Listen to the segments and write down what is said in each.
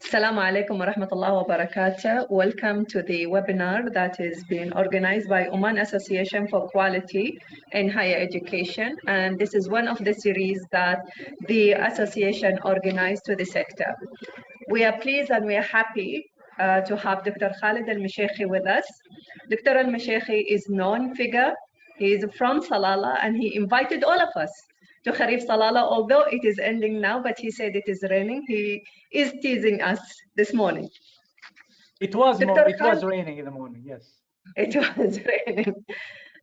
Assalamu alaikum wa rahmatullahi wa barakatuh. Welcome to the webinar that is being organized by Oman Association for Quality in Higher Education. And this is one of the series that the association organized to the sector. We are pleased and we are happy to have Dr. Khalid Al-Mashayikhi with us. Dr. Al-Mashayikhi is known figure. He is from Salalah and he invited all of us to Kharif Salalah, although it is ending now, but he said it is raining. He is teasing us this morning. It was raining in the morning, yes. It was raining.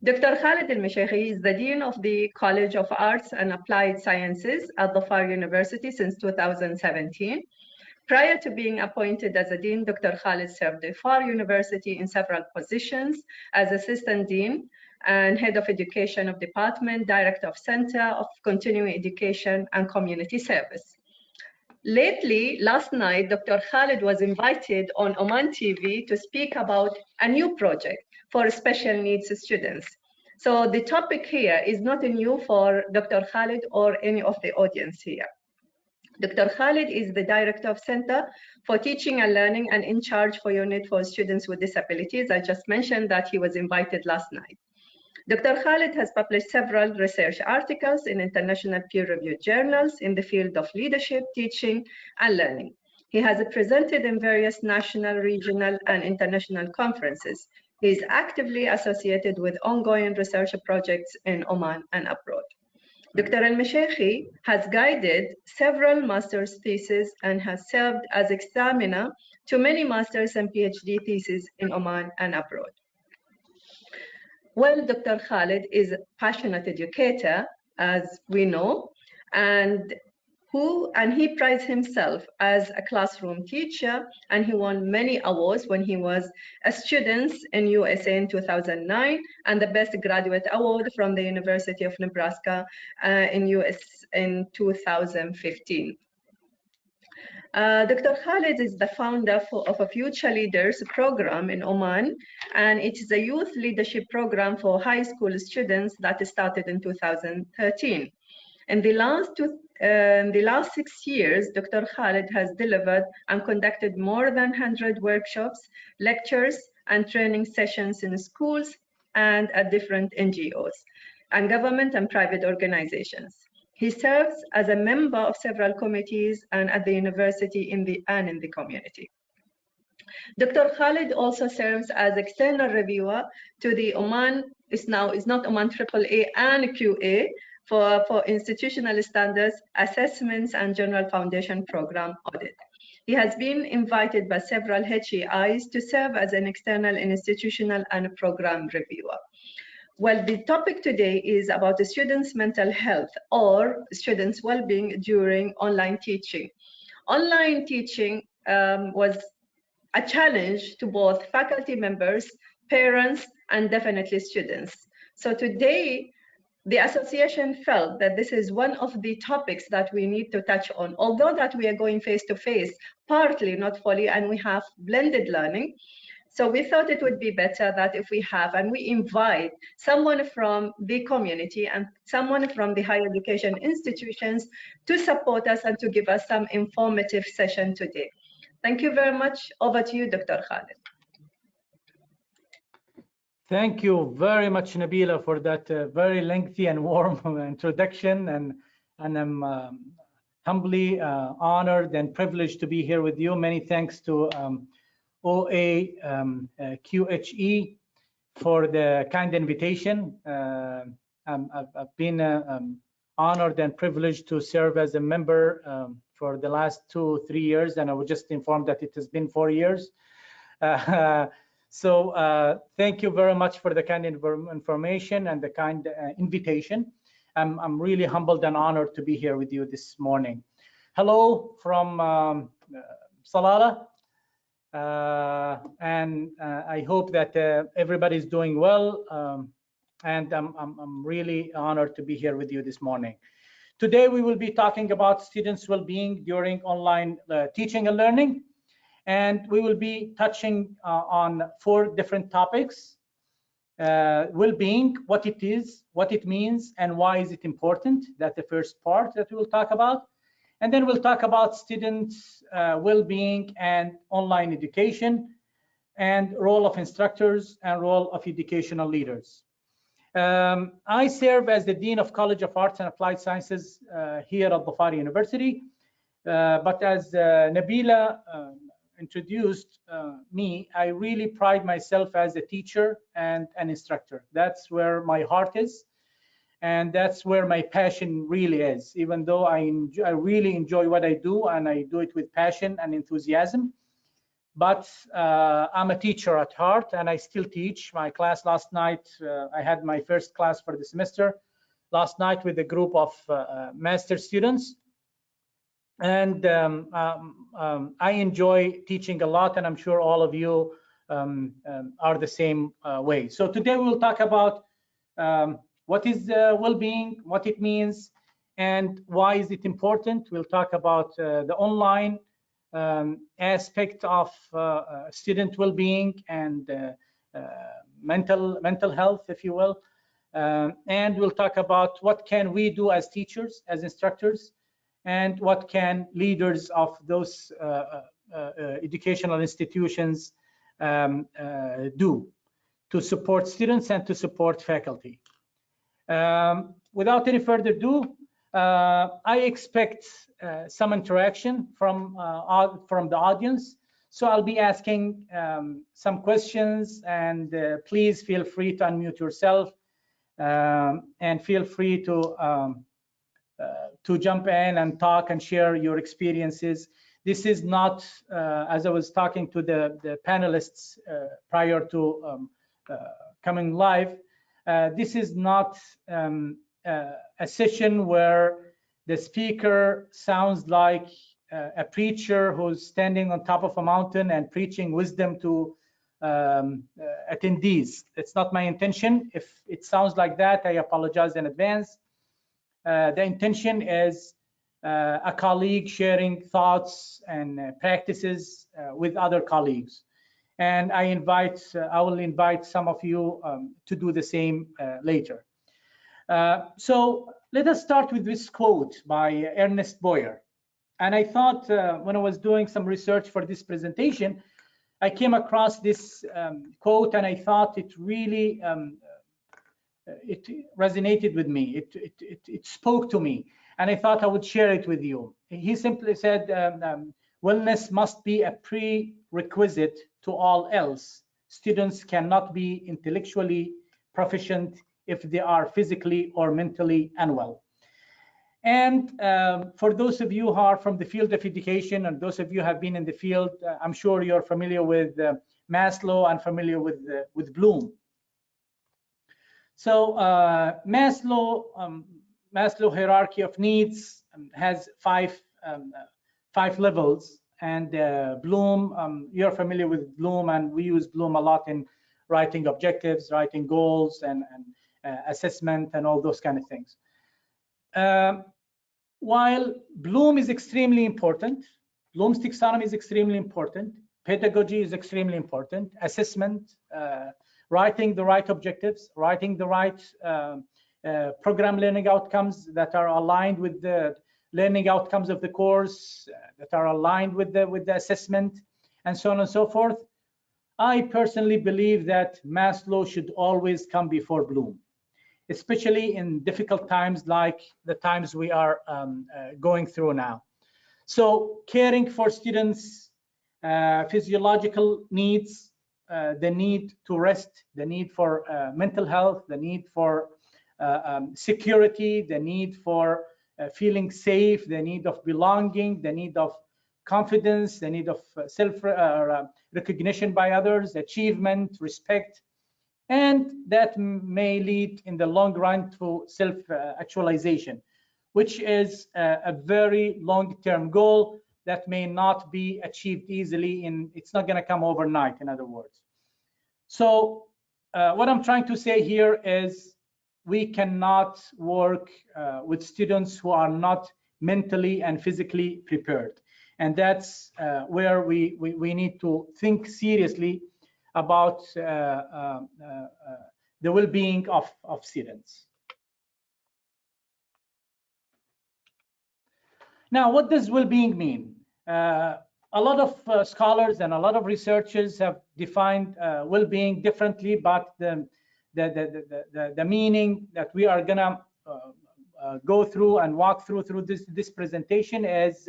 Dr. Khalid Al-Mashayikhi is the Dean of the College of Arts and Applied Sciences at Dhafar University since 2017. Prior to being appointed as a Dean, Dr. Khalid served Dhafar University in several positions as Assistant Dean and Head of Education of Department, Director of Center of Continuing Education and Community Service. Lately, last night, Dr. Khalid was invited on Oman TV to speak about a new project for special needs students. So the topic here is not new for Dr. Khalid or any of the audience here. Dr. Khalid is the Director of Center for Teaching and Learning and in charge for Unit for Students with Disabilities. I just mentioned that he was invited last night. Dr. Khalid has published several research articles in international peer-reviewed journals in the field of leadership, teaching, and learning. He has presented in various national, regional, and international conferences. He is actively associated with ongoing research projects in Oman and abroad. Dr. Al-Mashayikhi has guided several master's theses and has served as examiner to many master's and PhD theses in Oman and abroad. Well, Dr. Khalid is a passionate educator, as we know, and he prides himself as a classroom teacher, and he won many awards when he was a student in USA in 2009, and the Best Graduate Award from the University of Nebraska in US in 2015. Dr. Khalid is the founder of a Future Leaders program in Oman, and it is a youth leadership program for high school students that started in 2013. In the last 6 years, Dr. Khalid has delivered and conducted more than 100 workshops, lectures, and training sessions in schools and at different NGOs and government and private organizations. He serves as a member of several committees and at the university in the community. Dr. Khalid also serves as external reviewer to the Oman, is not Oman AAA and QA for institutional standards, assessments, and general foundation program audit. He has been invited by several HEIs to serve as an external institutional and program reviewer. Well, the topic today is about the students' mental health or students' well-being during online teaching. Online teaching was a challenge to both faculty members, parents, and definitely students. So today, the association felt that this is one of the topics that we need to touch on, although that we are going face-to-face, partly, not fully, and we have blended learning. So we thought it would be better that if we have, and we invite someone from the community and someone from the higher education institutions to support us and to give us some informative session today. Thank you very much. Over to you, Dr. Khalid. Thank you very much, Nabila, for that very lengthy and warm introduction. And I'm humbly honored and privileged to be here with you. Many thanks to OA QHE for the kind invitation. I've been honored and privileged to serve as a member for the last 2-3 years, and I was just informed that it has been 4 years. So thank you very much for the kind information and the kind invitation. I'm really humbled and honored to be here with you this morning. Hello from Salalah. And I hope that everybody's doing well, and I'm really honored to be here with you this morning. Today we will be talking about students' well-being during online teaching and learning, and we will be touching on 4 different topics. Well-being, what it is, what it means, and why is it important. That's the first part that we will talk about. And then we'll talk about students' well-being and online education, and role of instructors and role of educational leaders. I serve as the Dean of College of Arts and Applied Sciences here at Dhafar University. But as Nabila introduced me, I really pride myself as a teacher and an instructor. That's where my heart is, and that's where my passion really is. Even though I really enjoy what I do, and I do it with passion and enthusiasm, but I'm a teacher at heart, and I still teach. My class last night, I had my first class for the semester last night with a group of master students. And I enjoy teaching a lot, and I'm sure all of you are the same way. So today we'll talk about what is well-being, what it means, and why is it important. We'll talk about the online aspect of student well-being and mental health, if you will. And we'll talk about what can we do as teachers, as instructors, and what can leaders of those educational institutions do to support students and to support faculty. Without any further ado, I expect some interaction from the audience. So I'll be asking some questions, and please feel free to unmute yourself and feel free to jump in and talk and share your experiences. This is not, as I was talking to the panelists prior to coming live, this is not a session where the speaker sounds like a preacher who's standing on top of a mountain and preaching wisdom to attendees. It's not my intention. If it sounds like that, I apologize in advance. The intention is a colleague sharing thoughts and practices with other colleagues. And I will invite some of you to do the same later. So let us start with this quote by Ernest Boyer. And I thought when I was doing some research for this presentation, I came across this quote, and I thought it really it resonated with me. It spoke to me, and I thought I would share it with you. He simply said, wellness must be a prerequisite to all else. Students cannot be intellectually proficient if they are physically or mentally unwell. And for those of you who are from the field of education, and those of you who have been in the field, I'm sure you're familiar with Maslow and familiar with Bloom. So Maslow hierarchy of needs has five levels, and Bloom, you're familiar with Bloom, and we use Bloom a lot in writing objectives, writing goals, and assessment, and all those kind of things. While Bloom is extremely important, Bloom's taxonomy is extremely important, pedagogy is extremely important, assessment, writing the right objectives, writing the right program learning outcomes that are aligned with the learning outcomes of the course, that are aligned with the assessment, and so on and so forth. I personally believe that Maslow should always come before Bloom, especially in difficult times like the times we are going through now. So caring for students' physiological needs, the need to rest, the need for mental health, the need for security, the need for feeling safe, the need of belonging, the need of confidence, the need of self-recognition by others, achievement, respect, and that may lead in the long run to self-actualization, which is a very long-term goal that may not be achieved easily. It's not going to come overnight, in other words. So what I'm trying to say here is we cannot work with students who are not mentally and physically prepared. And that's where we need to think seriously about the well-being of students. Now, what does well-being mean? A lot of scholars and a lot of researchers have defined well-being differently, but the meaning that we are gonna go through and walk through this presentation is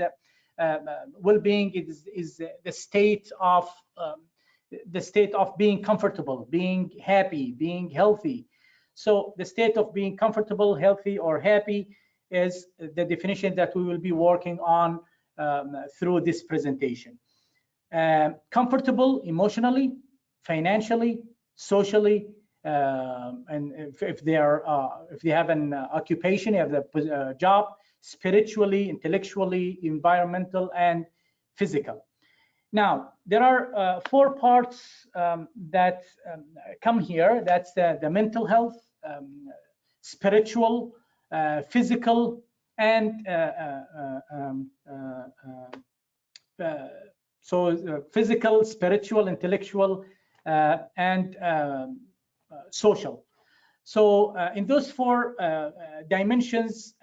well-being is the state of being comfortable, being happy, being healthy. So the state of being comfortable, healthy, or happy is the definition that we will be working on through this presentation. Comfortable emotionally, financially, socially, and if they have an occupation, you have the job, spiritually, intellectually, environmental, and physical. Now, there are 4 parts that come here. That's the mental health, spiritual, physical, and physical, spiritual, intellectual, and social. So in those 4 dimensions,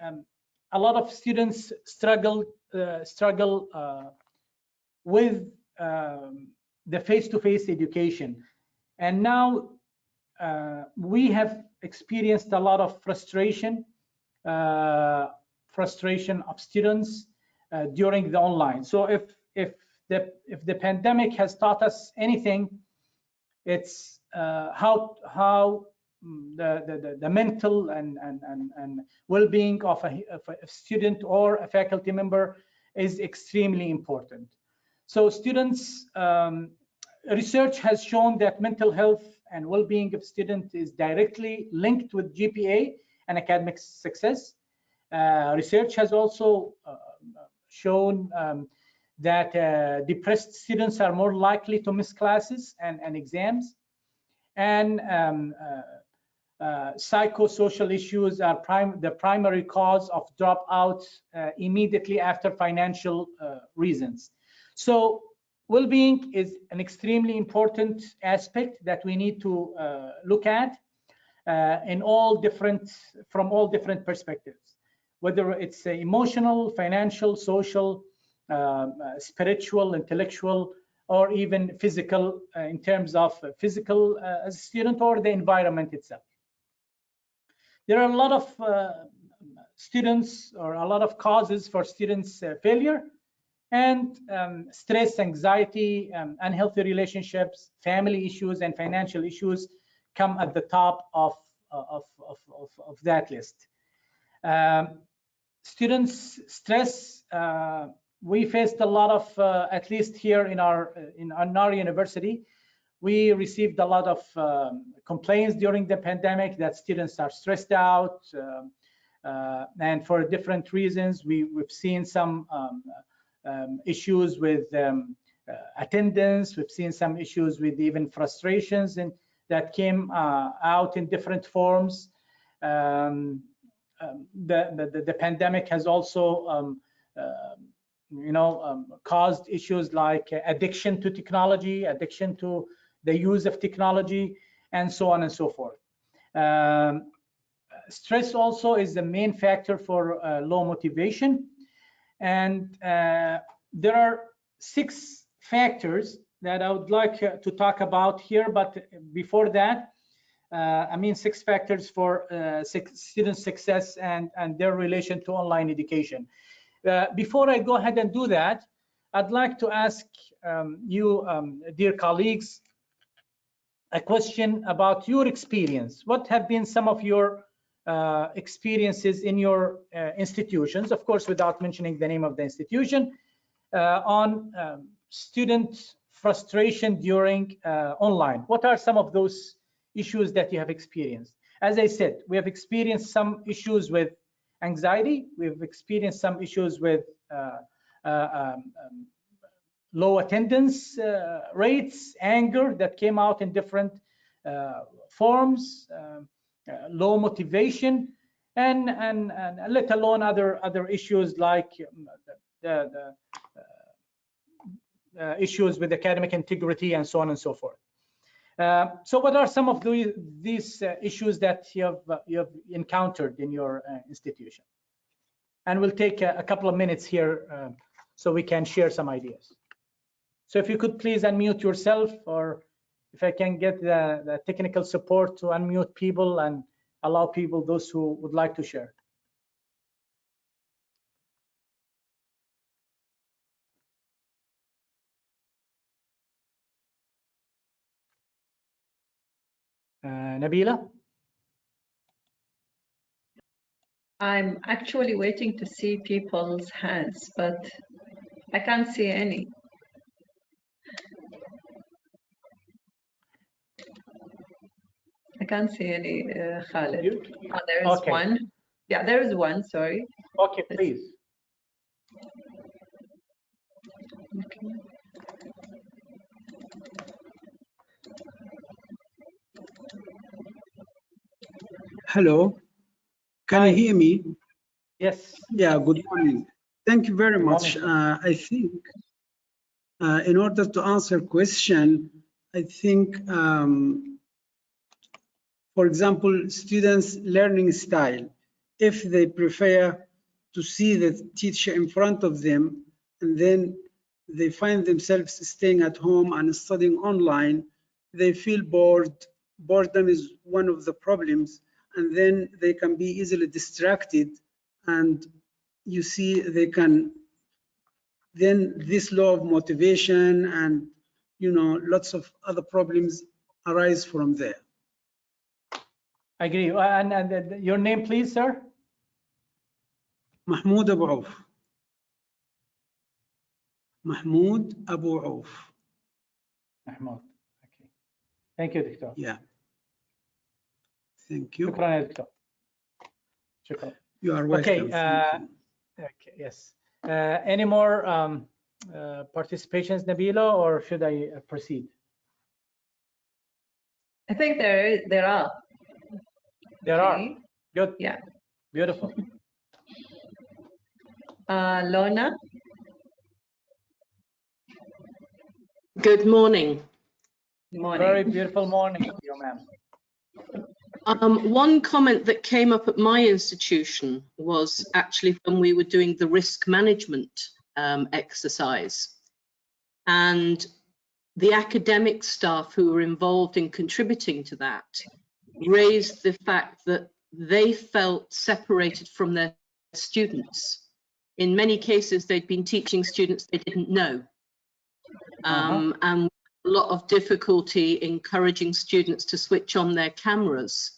a lot of students struggle with the face-to-face education. And now we have experienced a lot of frustration of students during the online. So if the pandemic has taught us anything, it's how the mental and well-being of a student or a faculty member is extremely important. So students, research has shown that mental health and well-being of students is directly linked with GPA and academic success. Research has also shown that depressed students are more likely to miss classes and exams. And psychosocial issues are the primary cause of dropouts immediately after financial reasons. So well-being is an extremely important aspect that we need to look at from all different perspectives, whether it's emotional, financial, social, spiritual, intellectual, or even physical, in terms of physical as a student, or the environment itself. There are a lot of students, or a lot of causes for students' failure, and stress, anxiety, unhealthy relationships, family issues, and financial issues come at the top of that list. Students' stress, we faced a lot of, at least here in our university, we received a lot of complaints during the pandemic that students are stressed out, and for different reasons. We've seen some issues with attendance. We've seen some issues with even frustrations that came out in different forms. The pandemic has also caused issues like addiction to technology, addiction to the use of technology, and so on and so forth. Stress also is the main factor for low motivation. And there are 6 factors that I would like to talk about here. But before that, 6 factors for student success and their relation to online education. Before I go ahead and do that, I'd like to ask you, dear colleagues, a question about your experience. What have been some of your experiences in your institutions, of course, without mentioning the name of the institution, on student frustration during online? What are some of those issues that you have experienced? As I said, we have experienced some issues with anxiety. We've experienced some issues with low attendance rates, anger that came out in different forms, low motivation, and let alone other issues like the issues with academic integrity and so on and so forth. So what are some of these issues that you have encountered in your institution? and we'll take a couple of minutes here so we can share some ideas. So if you could please unmute yourself, or if I can get the technical support to unmute people and allow people, those who would like to share. Nabila? I'm actually waiting to see people's hands, but I can't see any. I can't see any, Khalid. Oh, there is one. Yeah, there is one, sorry. Okay, please. Okay. Hello, can you hear me? Yes. Yeah, good morning. Thank you very much. Morning. I think in order to answer question, I think, for example, students' learning style, if they prefer to see the teacher in front of them, and then they find themselves staying at home and studying online, they feel bored. Boredom is one of the problems, and then they can be easily distracted, and you see they can, then this law of motivation and lots of other problems arise from there. I agree. And your name, please, sir? Mahmoud Abu Auf. Mahmoud Abu Auf. Mahmoud. Okay. Thank you, Doctor. Yeah. Thank you. شكرا يا دكتور. شكرا. You are welcome. Okay. Yes. Any more participations, Nabila, or should I proceed? I think there are. There are. Good. Yeah. Beautiful. Lorna? Good morning. Morning. Very beautiful morning, you ma'am. One comment that came up at my institution was actually when we were doing the risk management exercise. And the academic staff who were involved in contributing to that raised the fact that they felt separated from their students. In many cases, they'd been teaching students they didn't know. And a lot of difficulty encouraging students to switch on their cameras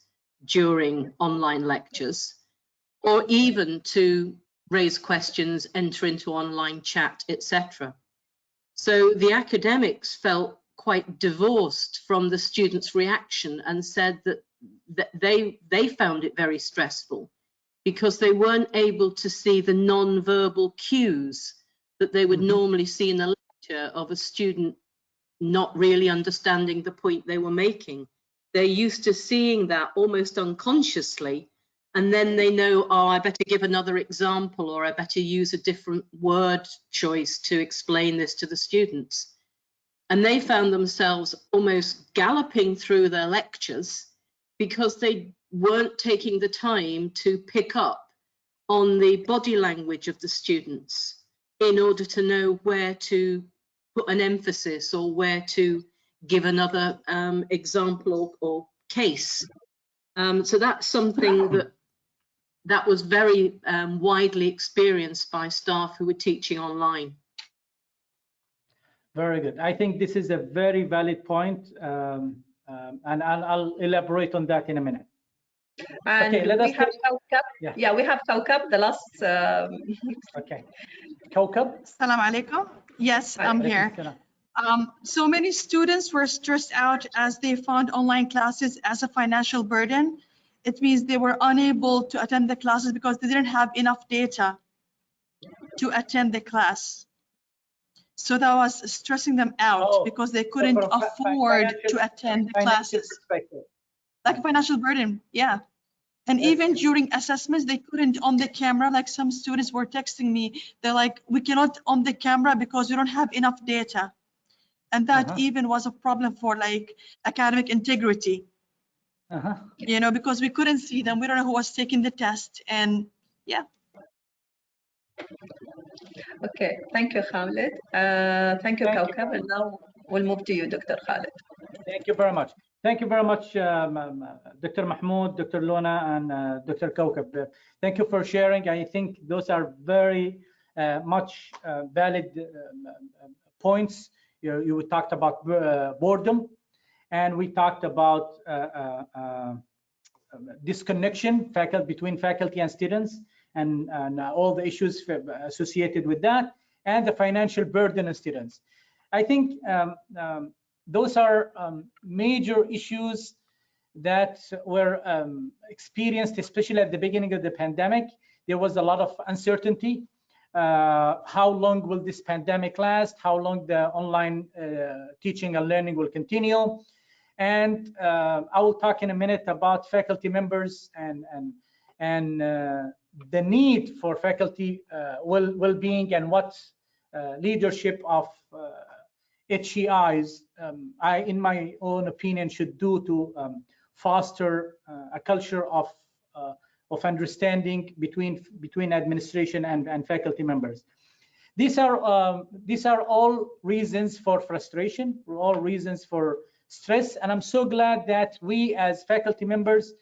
during online lectures, or even to raise questions, enter into online chat, etc. So the academics felt quite divorced from the students' reaction and said that they found it very stressful because they weren't able to see the non-verbal cues that they would normally see in a lecture of a student not really understanding the point they were making. They're used to seeing that almost unconsciously, and then they know, oh, I better give another example, or I better use a different word choice to explain this to the students. And they found themselves almost galloping through their lectures because they weren't taking the time to pick up on the body language of the students in order to know where to put an emphasis or where to give another example or case. So that's something that was very widely experienced by staff who were teaching online. Very good. I think this is a very valid point, and I'll elaborate on that in a minute. And okay, let us have Kaukab. Yeah, we have Kaukab, the last. Okay. Kaukab? Assalamu alaikum. Yes, I'm here. So many students were stressed out as they found online classes as a financial burden. It means they were unable to attend the classes because they didn't have enough data to attend the class. So that was stressing them out because they couldn't afford to attend the classes. Like financial burden, yeah. And even during assessments, they couldn't on the camera. Like some students were texting me, they're like, we cannot on the camera because we don't have enough data. And that even was a problem for like academic integrity. You know, because we couldn't see them. We don't know who was taking the test. And yeah. Okay, thank you, Khalid. Thank you, Kaukab. And now we'll move to you, Dr. Khalid. Thank you very much. Thank you very much, Dr. Mahmoud, Dr. Luna, and Dr. Kaukab. Thank you for sharing. I think those are very much valid points. You talked about boredom, and we talked about disconnection between faculty and students, and all the issues associated with that, and the financial burden on students. I think those are major issues that were experienced, especially at the beginning of the pandemic. There was a lot of uncertainty. How long will this pandemic last? How long the online teaching and learning will continue? And I will talk in a minute about faculty members and the need for faculty well-being and what leadership of HEIs, in my own opinion, should do to foster a culture of understanding between administration and faculty members. These are all reasons for frustration, all reasons for stress, and I'm so glad that we as faculty members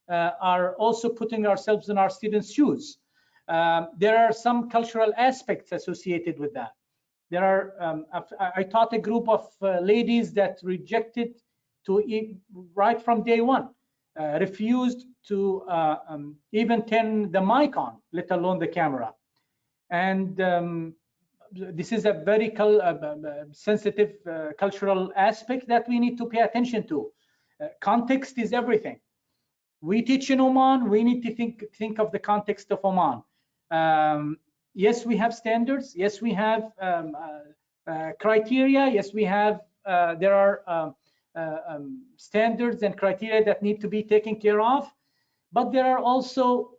are also putting ourselves in our students' shoes. There are some cultural aspects associated with that. There are, I taught a group of ladies that rejected to eat right from day one, refused to even turn the mic on, let alone the camera. And this is a very sensitive cultural aspect that we need to pay attention to. Context is everything. We teach in Oman, we need to think of the context of Oman. Yes, we have standards. Yes, we have criteria. Yes, we have, there are standards and criteria that need to be taken care of. But there are also,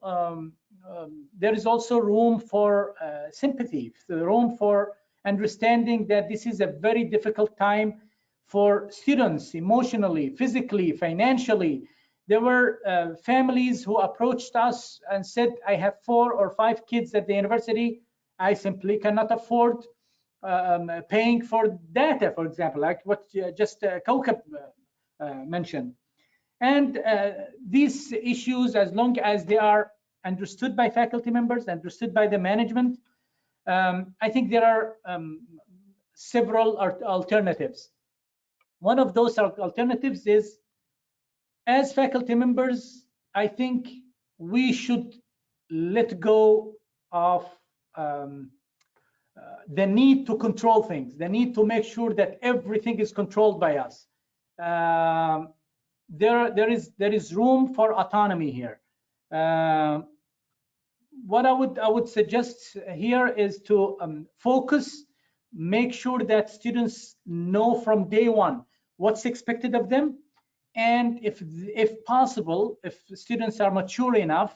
there is also room for sympathy, room for understanding that this is a very difficult time for students, emotionally, physically, financially. There were families who approached us and said, I have 4 or 5 kids at the university. I simply cannot afford paying for data, for example, like what just Kaukab mentioned. And these issues, as long as they are understood by faculty members, understood by the management, I think there are several alternatives. One of those alternatives is, as faculty members, I think we should let go of the need to control things, the need to make sure that everything is controlled by us. There is room for autonomy here. What I would suggest here is to focus, make sure that students know from day one what's expected of them, and if possible, if students are mature enough,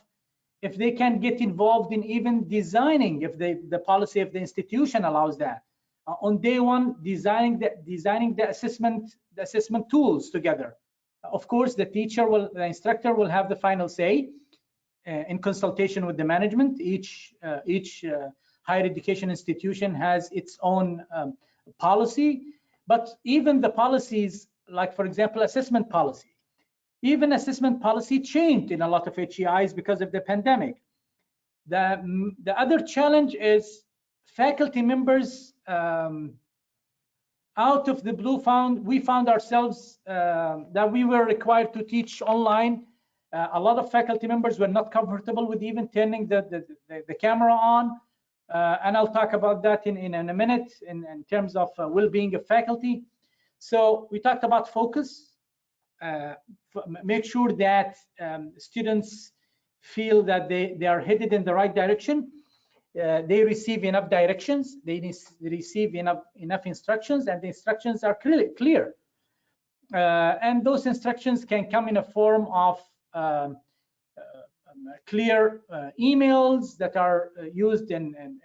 if they can get involved in even designing, if the policy of the institution allows that, on day one, designing the assessment tools together. Of course, the instructor will have the final say in consultation with the management. Each higher education institution has its own policy, but even the policies, like for example, assessment policy, even assessment policy changed in a lot of HEIs because of the pandemic. The other challenge is faculty members out of the blue we found ourselves that we were required to teach online. A lot of faculty members were not comfortable with even turning the camera on, and I'll talk about that in a minute in terms of well-being of faculty. So we talked about focus, make sure that students feel that they are headed in the right direction. They receive enough directions, they receive enough instructions, and the instructions are clear. And those instructions can come in a form of clear emails that are used in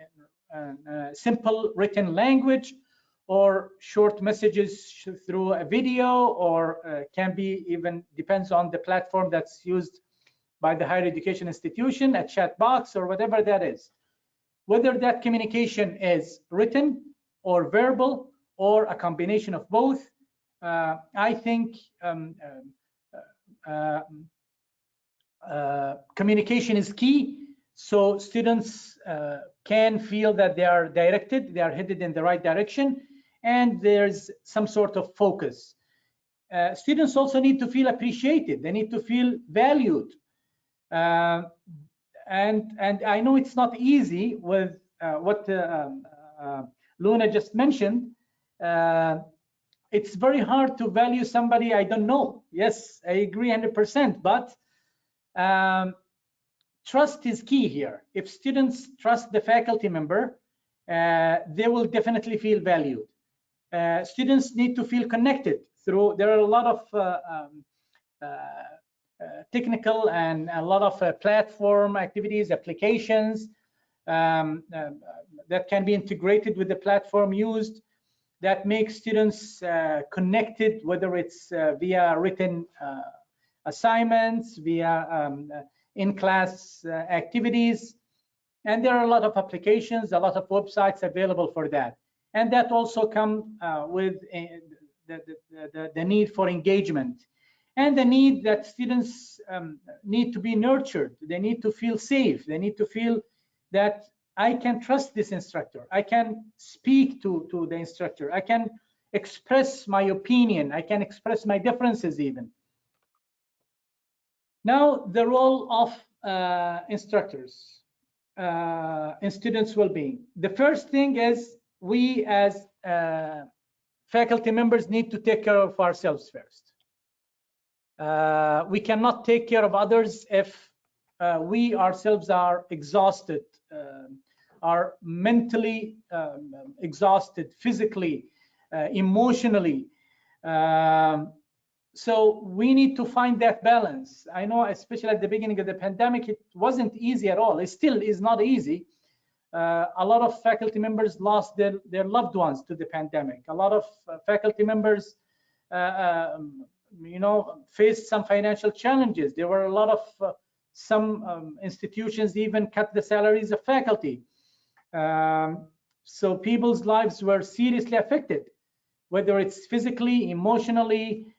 simple written language, or short messages through a video, or can be even, depends on the platform that's used by the higher education institution, a chat box or whatever that is. whether that communication is written or verbal or a combination of both. I think communication is key, so students can feel that they are directed, they are headed in the right direction, and there's some sort of focus. Students also need to feel appreciated, they need to feel valued. And I know it's not easy with what Luna just mentioned. It's very hard to value somebody I don't know. Yes, I agree 100%, but trust is key here. If students trust the faculty member, they will definitely feel valued. Students need to feel connected through, there are a lot of technical and a lot of platform activities, applications that can be integrated with the platform used that make students connected, whether it's via written assignments, via in-class activities. And there are a lot of applications, a lot of websites available for that. And that also comes with the need for engagement and the need that students need to be nurtured. They need to feel safe. They need to feel that I can trust this instructor. I can speak to the instructor. I can express my opinion. I can express my differences even. Now, the role of instructors in students' well-being. The first thing is we as faculty members need to take care of ourselves first. We cannot take care of others if we ourselves are exhausted, are mentally exhausted, physically, emotionally. So we need to find that balance. I know, especially at the beginning of the pandemic, it wasn't easy at all. It still is not easy. A lot of faculty members lost their loved ones to the pandemic. A lot of faculty members faced some financial challenges. There were a lot of some institutions even cut the salaries of faculty. So people's lives were seriously affected, whether it's physically, emotionally,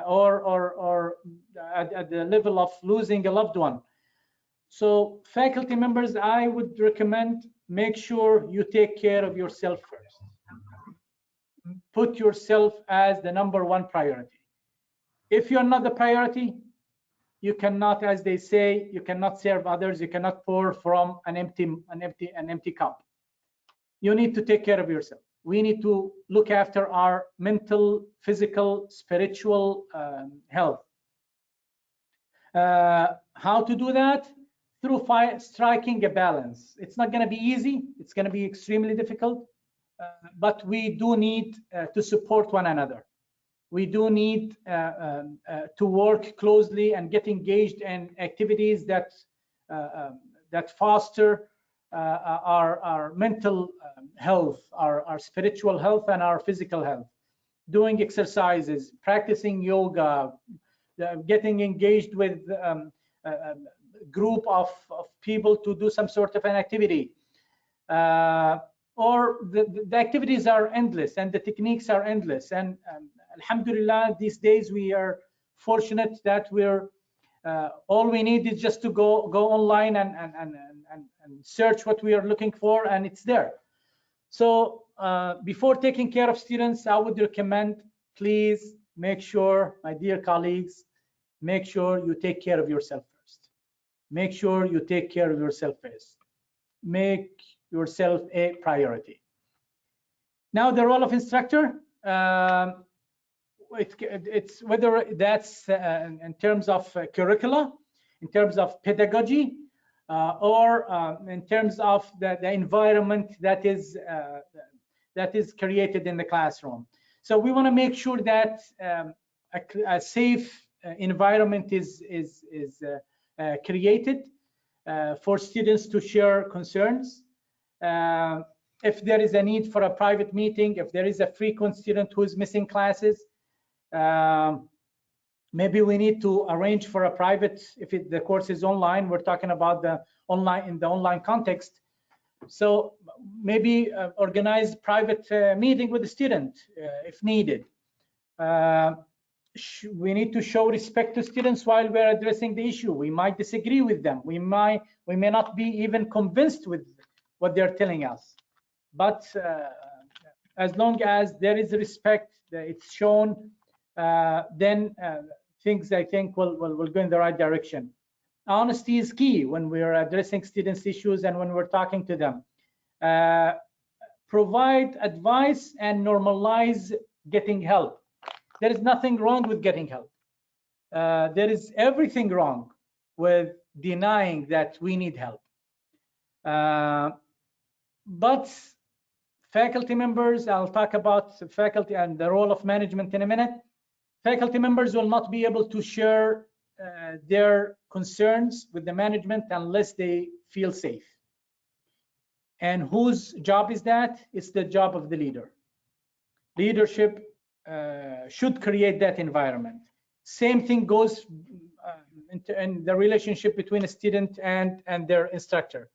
or at the level of losing a loved one. So faculty members, I would recommend make sure you take care of yourself first. Put yourself as the #1 priority. If you're not the priority, you cannot, as they say, you cannot serve others. You cannot pour from an empty cup. You need to take care of yourself. We need to look after our mental, physical, spiritual health. How to do that? Through striking a balance. It's not going to be easy. It's going to be extremely difficult, but we do need to support one another. We do need to work closely and get engaged in activities that foster our mental health, our spiritual health, and our physical health. Doing exercises, practicing yoga, getting engaged with a group of people to do some sort of an activity. Or the activities are endless and the techniques are endless. And alhamdulillah, these days we are fortunate that we're all we need is just to go online and search what we are looking for, and it's there. So before taking care of students, I would recommend, please make sure, my dear colleagues, make sure you take care of yourself first. Make sure you take care of yourself first. Make yourself a priority. Now, the role of instructor, it's whether that's in terms of curricula, in terms of pedagogy, or in terms of the environment that is created in the classroom. So we want to make sure that a safe environment is created for students to share concerns. If there is a need for a private meeting, if there is a frequent student who is missing classes, Maybe we need to arrange for a private, if the course is online, we're talking about the online, in the online context. So maybe organize private meeting with the student if needed. We need to show respect to students while we're addressing the issue. We might disagree with them. We may not be even convinced with what they're telling us. But as long as there is respect, it's shown, then things, I think, will go in the right direction. Honesty is key when we're addressing students' issues and when we're talking to them. Provide advice and normalize getting help. There is nothing wrong with getting help. There is everything wrong with denying that we need help. But faculty members, I'll talk about faculty and the role of management in a minute. Faculty members will not be able to share their concerns with the management unless they feel safe. And whose job is that? It's the job of the leader. Leadership should create that environment. Same thing goes in the relationship between a student and their instructor.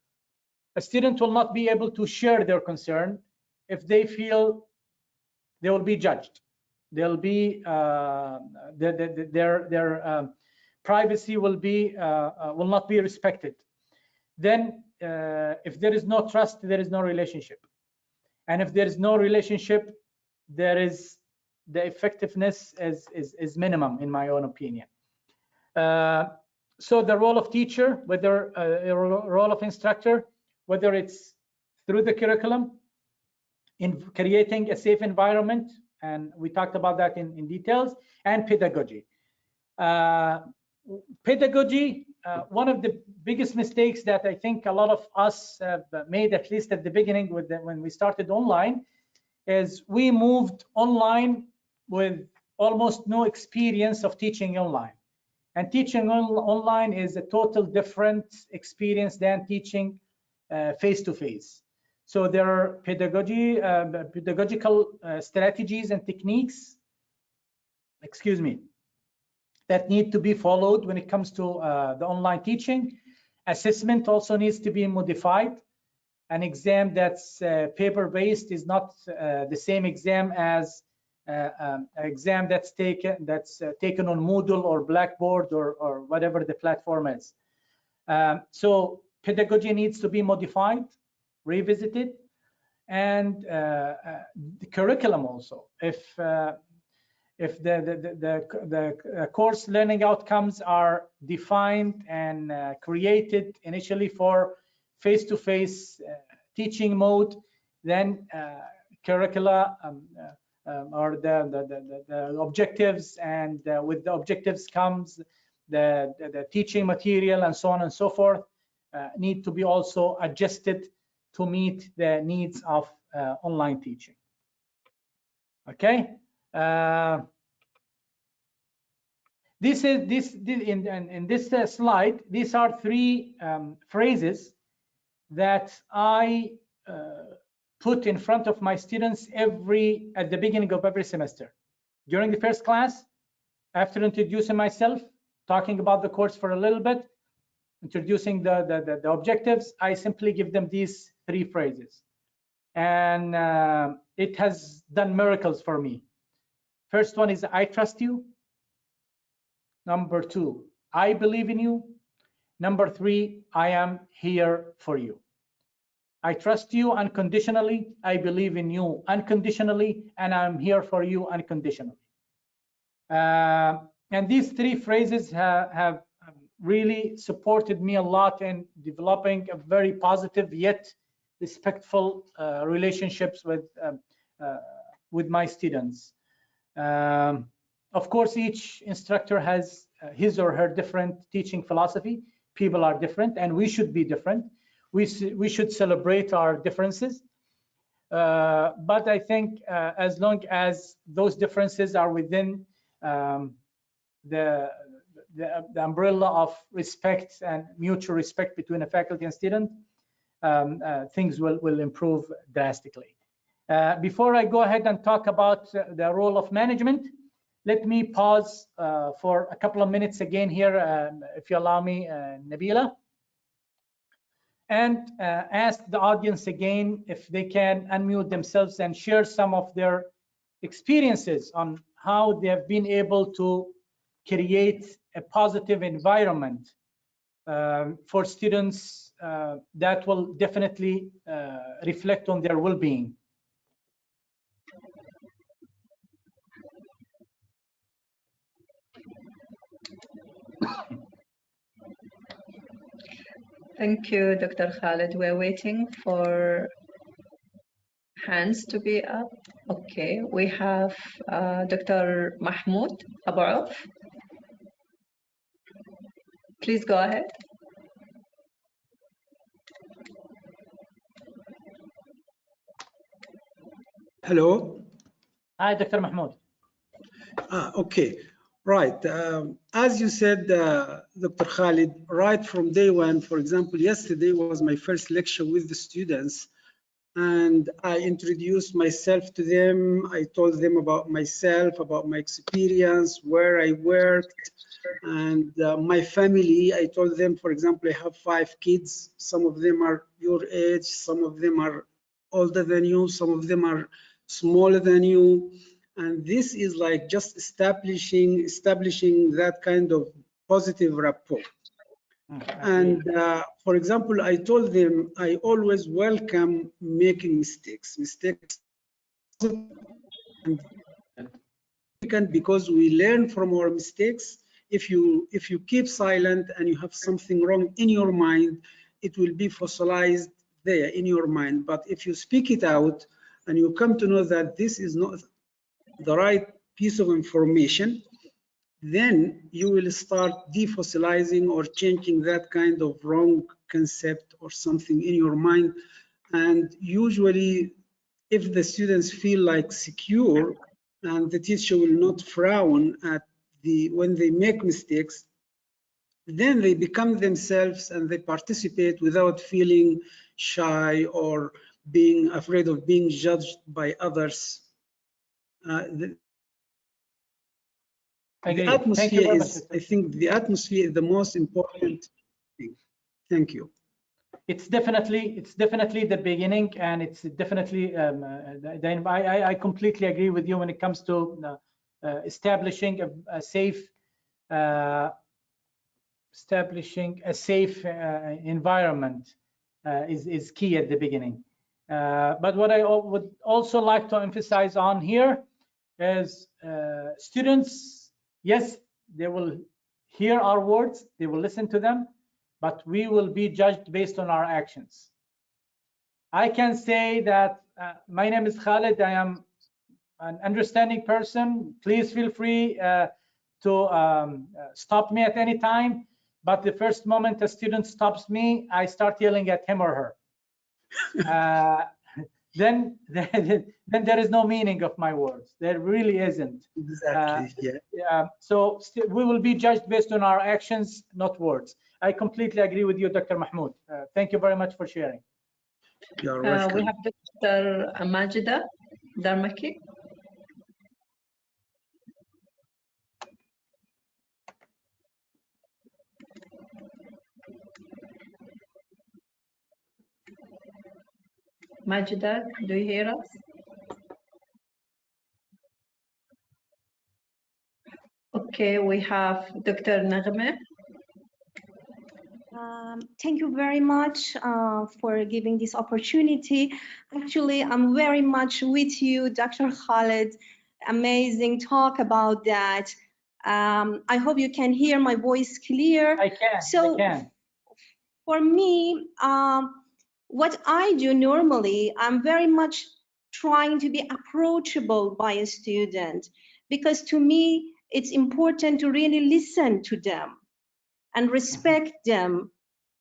A student will not be able to share their concern if they feel they will be judged. They'll be their privacy will not be respected. Then if there is no trust, there is no relationship. And if there is no relationship, there is the effectiveness is minimum, in my own opinion. So the role of teacher, whether a role of instructor, whether it's through the curriculum, in creating a safe environment, and we talked about that in details, and pedagogy. Pedagogy, one of the biggest mistakes that I think a lot of us have made, at least at the beginning when we started online, is we moved online with almost no experience of teaching online. And teaching online is a total different experience than teaching face-to-face. So there are pedagogical strategies and techniques, that need to be followed when it comes to the online teaching. Assessment also needs to be modified. An exam that's paper-based is not the same exam as an exam that's taken on Moodle or Blackboard or whatever the platform is. So pedagogy needs to be modified, revisited, and the curriculum also. If the course learning outcomes are defined and created initially for face-to-face teaching mode, then curricula or the objectives, and with the objectives comes the teaching material and so on and so forth, need to be also adjusted to meet the needs of online teaching. Okay. In this slide, these are three phrases that I put in front of my students at the beginning of every semester. During the first class, after introducing myself, talking about the course for a little bit, introducing the objectives, I simply give them these three phrases. And it has done miracles for me. First one is, I trust you. Number two, I believe in you. Number three, I am here for you. I trust you unconditionally. I believe in you unconditionally, and I'm here for you unconditionally. And these three phrases have really supported me a lot in developing a very positive yet respectful relationships with my students. Of course, each instructor has his or her different teaching philosophy. People are different, and we should be different. We should celebrate our differences. But I think as long as those differences are within the umbrella of respect and mutual respect between a faculty and student, things will improve drastically. Before I go ahead and talk about the role of management, let me pause for a couple of minutes again here, if you allow me, Nabila, and ask the audience again if they can unmute themselves and share some of their experiences on how they have been able to create a positive environment for students that will definitely reflect on their well-being. Thank you, Dr. Khalid. We're waiting for hands to be up. Okay, we have Dr. Mahmoud Abu Auf. Please go ahead. Hello. Hi, Dr. Mahmoud. Okay, right. As you said, Dr. Khalid, right from day one, for example, yesterday was my first lecture with the students, and I introduced myself to them. I told them about myself, about my experience, where I worked, and my family. I told them, for example, I have 5 kids. Some of them are your age, some of them are older than you, some of them are smaller than you. And this is like just establishing that kind of positive rapport. And for example, I told them I always welcome making mistakes. Mistakes because we learn from our mistakes. If you keep silent and you have something wrong in your mind, it will be fossilized there in your mind. But if you speak it out and you come to know that this is not the right piece of information, then you will start defossilizing or changing that kind of wrong concept or something in your mind. And usually, if the students feel like secure and the teacher will not frown at when they make mistakes, then they become themselves and they participate without feeling shy or being afraid of being judged by others. The atmosphere is, I think the atmosphere is the most important thing. Thank you. It's definitely the beginning, and it's definitely I completely agree with you when it comes to establishing a safe environment is key at the beginning. But what I would also like to emphasize on here is students, yes, they will hear our words, they will listen to them, but we will be judged based on our actions. I can say that my name is Khalid, I am an understanding person. Please feel free to stop me at any time. But the first moment a student stops me, I start yelling at him or her. Then there is no meaning of my words. There really isn't. Exactly. So we will be judged based on our actions, not words. I completely agree with you, Dr. Mahmoud. Thank you very much for sharing. You're welcome. We have Dr. Majida Darmaki. Majida, do you hear us? Okay, we have Dr. Naghmeh. Thank you very much for giving this opportunity. Actually, I'm very much with you, Dr. Khalid. Amazing talk about that. I hope you can hear my voice clear. I can. So I can. For me, what I do normally, I'm very much trying to be approachable by a student, because to me, it's important to really listen to them and respect them,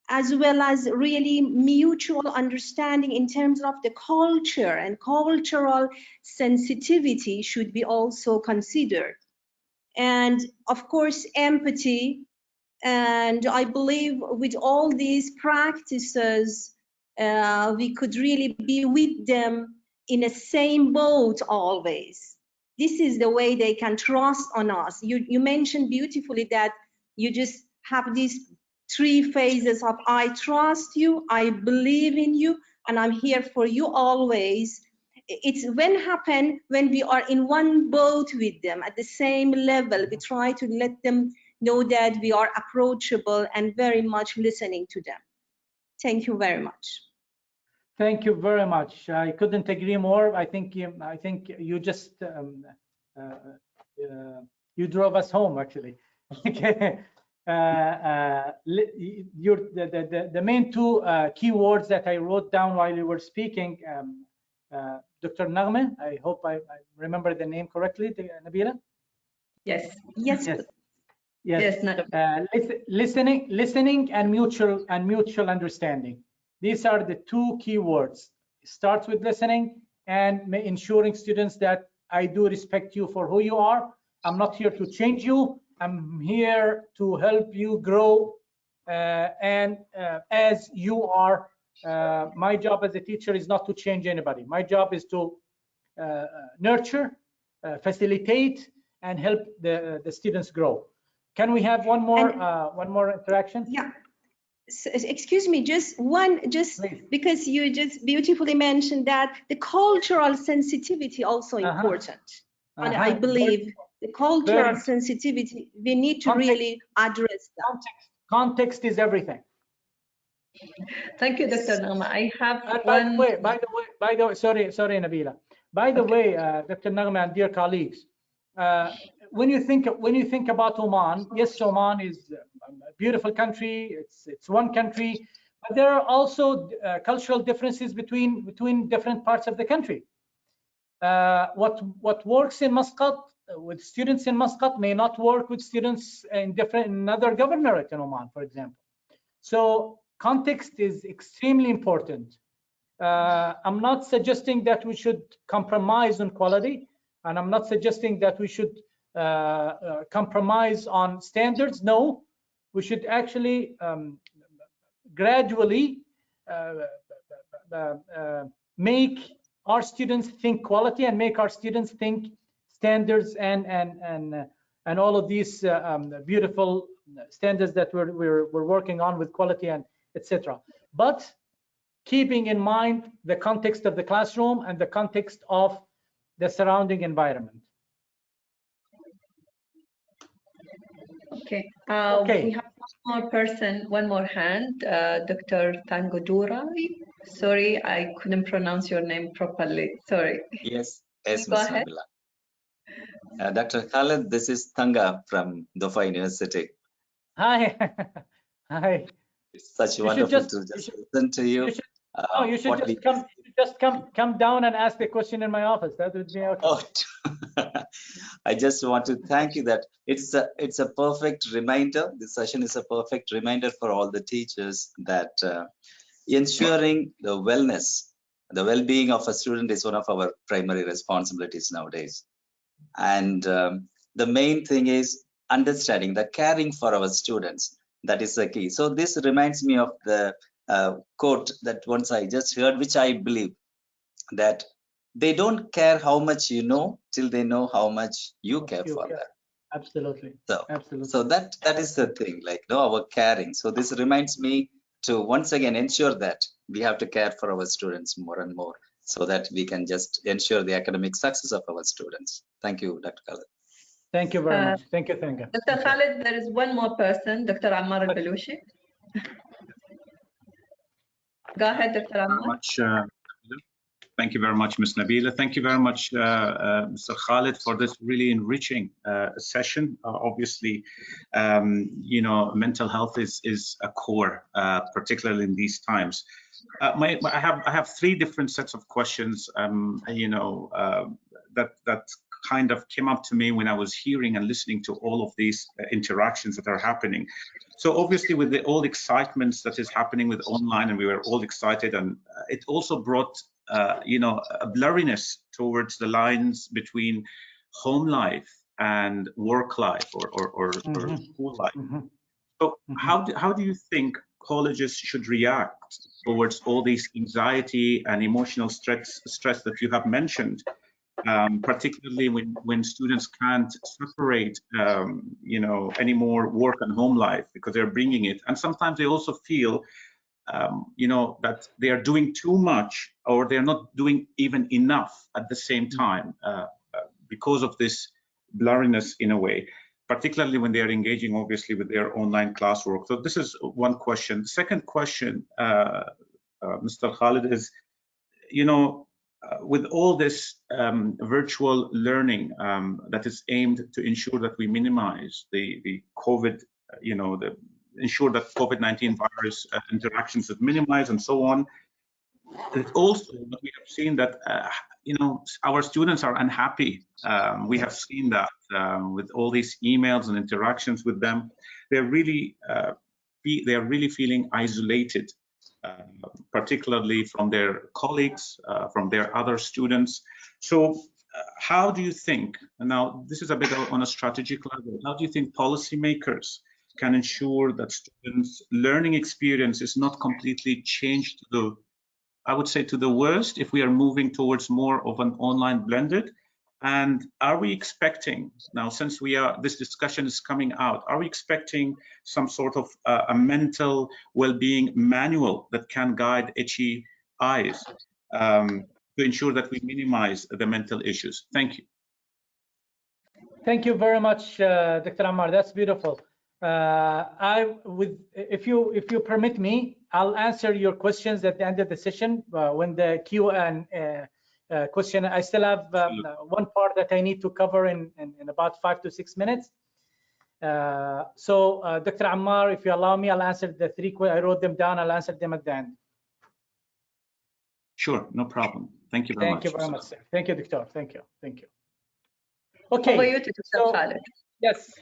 as well as really mutual understanding in terms of the culture, and cultural sensitivity should be also considered. And of course, empathy. And I believe with all these practices, we could really be with them in the same boat always. this is the way they can trust on us. You mentioned beautifully that you just have these 3 phases of I trust you, I believe in you, and I'm here for you always. It's when we are in one boat with them at the same level. We try to let them know that we are approachable and very much listening to them. Thank you very much. Thank you very much. I couldn't agree more. I think you just you drove us home, actually. Okay. The main 2 keywords that I wrote down while you were speaking, Dr. Naghmeh, I hope I remember the name correctly, Nabila? Yes. Yes. Yes, Naghmeh. Listening and mutual understanding. These are the 2 keywords. It starts with listening and ensuring students that I do respect you for who you are. I'm not here to change you. I'm here to help you grow and as you are. My job as a teacher is not to change anybody. My job is to nurture, facilitate, and help the students grow. Can we have one more interaction? Yeah. So, excuse me, just Please. because you just beautifully mentioned that the cultural sensitivity also important. And I believe the cultural sensitivity, we need to really address that. Context is everything. Thank you, Dr. Naghmeh. I have By the way, sorry, Nabila. By the way, Dr. Naghmeh and dear colleagues, when you think about Oman, yes, Oman is a beautiful country. It's one country, but there are also cultural differences between different parts of the country. What works in Muscat with students in Muscat may not work with students in another governorate in Oman, for example. So context is extremely important. I'm not suggesting that we should compromise on quality, and I'm not suggesting that we should compromise on standards. No, we should actually gradually make our students think quality and make our students think standards and all of these beautiful standards that we're working on with quality and etc. But keeping in mind the context of the classroom and the context of the surrounding environment. Okay. Okay. We have one more person, one more hand, Dr. Tangodurai. Sorry, I couldn't pronounce your name properly. Sorry. Yes, Go Ms. ahead. Nabila. Dr. Khaled, this is Tanga from Dofa University. Hi. Hi. It's such wonderful to just listen to you. You should just come down and ask the question in my office. That would be okay. Oh, I just want to thank you that it's a perfect reminder. This session is a perfect reminder for all the teachers that ensuring the wellness, the well-being of a student is one of our primary responsibilities nowadays. And the main thing is understanding, the caring for our students. That is the key. So this reminds me of the quote that once I just heard, which I believe, that they don't care how much you know till they know how much you care for them. Absolutely. So that is the thing, like our caring. So this reminds me to once again ensure that we have to care for our students more and more, so that we can just ensure the academic success of our students. Thank you, Dr. Khaled. Thank you very much. Thank you, Tanga. Dr. Khaled, there is one more person, Dr. Ammar al-Balushi. Go ahead, Dr. Ammar. Thank you very much, Ms. Nabila. Thank you very much, Mr. Khaled, for this really enriching session. Obviously, mental health is a core, particularly in these times. I have 3 different sets of questions, that kind of came up to me when I was hearing and listening to all of these interactions that are happening. So obviously, with the all excitements that is happening with online, and we were all excited, and it also brought a blurriness towards the lines between home life and work life or school life. So how do you think colleges should react towards all these anxiety and emotional stress that you have mentioned, particularly when students can't separate, anymore work and home life because they're bringing it. And sometimes they also feel, that they are doing too much or they're not doing even enough at the same time because of this blurriness in a way, particularly when they are engaging obviously with their online classwork. So this is one question. The second question, Mr. Khalid, is, with all this virtual learning that is aimed to ensure that we minimize the COVID, ensure that COVID-19 virus interactions is minimized and so on. It's also, we have seen that, our students are unhappy. We have seen that with all these emails and interactions with them. They're really feeling isolated, particularly from their colleagues, from their other students. So how do you think, and now this is a bit on a strategic level, how do you think policymakers can ensure that students' learning experience is not completely changed to the worst if we are moving towards more of an online blended? And are we expecting, now since this discussion is coming out, are we expecting some sort of a mental well-being manual that can guide HEIs to ensure that we minimize the mental issues? Thank you. Thank you very much, Dr. Ammar. That's beautiful. If you permit me, I'll answer your questions at the end of the session when the Q&A question. I still have one part that I need to cover in about 5 to 6 minutes. So, Dr. Ammar, if you allow me, I'll answer the 3 questions. I wrote them down. I'll answer them at the end. Sure, no problem. Thank you very much. Thank you very much, sir. Thank you, Doctor. Thank you. Thank you. Okay. Over you to Dr. Khalid. Yes.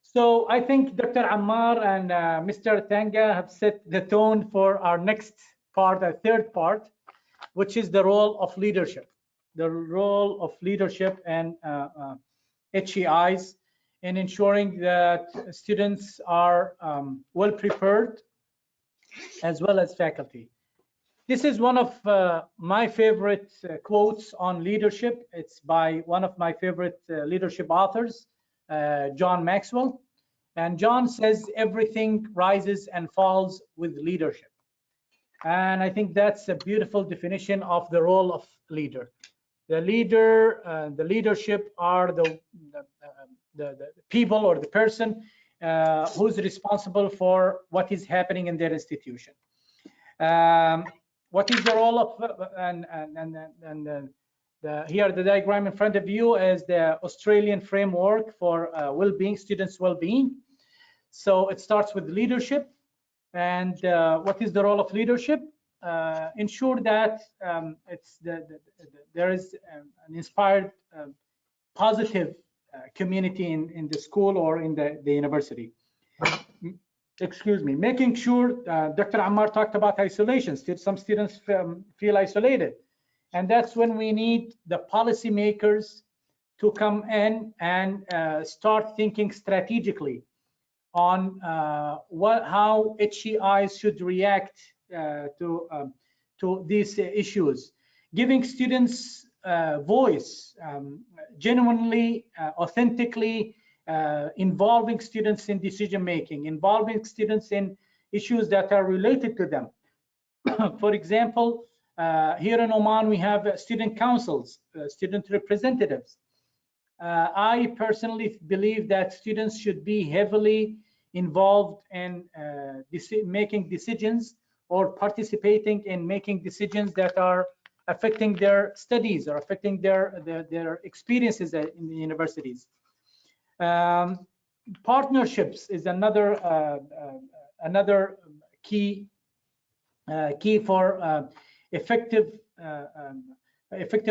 So I think Dr. Ammar and Mr. Tanga have set the tone for our next part, our third part, which is the role of leadership. The role of leadership and HEIs in ensuring that students are well prepared, as well as faculty. This is one of my favorite quotes on leadership. It's by one of my favorite leadership authors, John Maxwell. And John says, everything rises and falls with leadership. And I think that's a beautiful definition of the role of leader. The leadership are the people or the person who's responsible for what is happening in their institution. What is the role of, here the diagram in front of you is the Australian framework for well-being, students' well-being. So it starts with leadership. And what is the role of leadership? Ensure that there is an inspired, positive community in the school or in the university. Excuse me. Making sure, Dr. Ammar talked about isolation. Some students feel isolated. And that's when we need the policymakers to come in and start thinking strategically on how HEIs should react to these issues, giving students voice, genuinely, authentically, involving students in decision making, involving students in issues that are related to them. For example, here in Oman, we have student councils, student representatives. I personally believe that students should be heavily involved in making decisions or participating in making decisions that are affecting their studies or affecting their experiences in the universities. Partnerships is another key for effective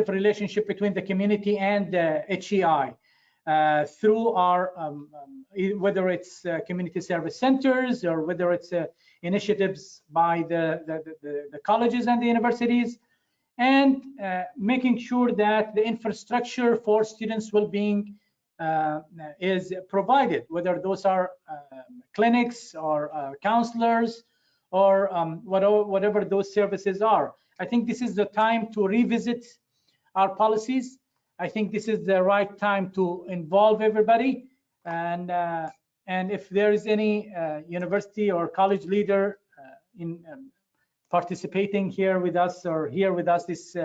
relationship between the community and the HEI through our whether it's community service centers or whether it's initiatives by the colleges and the universities, and making sure that the infrastructure for students' well-being is provided, whether those are clinics or counselors or whatever those services are. I think this is the time to revisit our policies I think this is the right time to involve everybody. And if there is any university or college leader in participating here with us or here with us this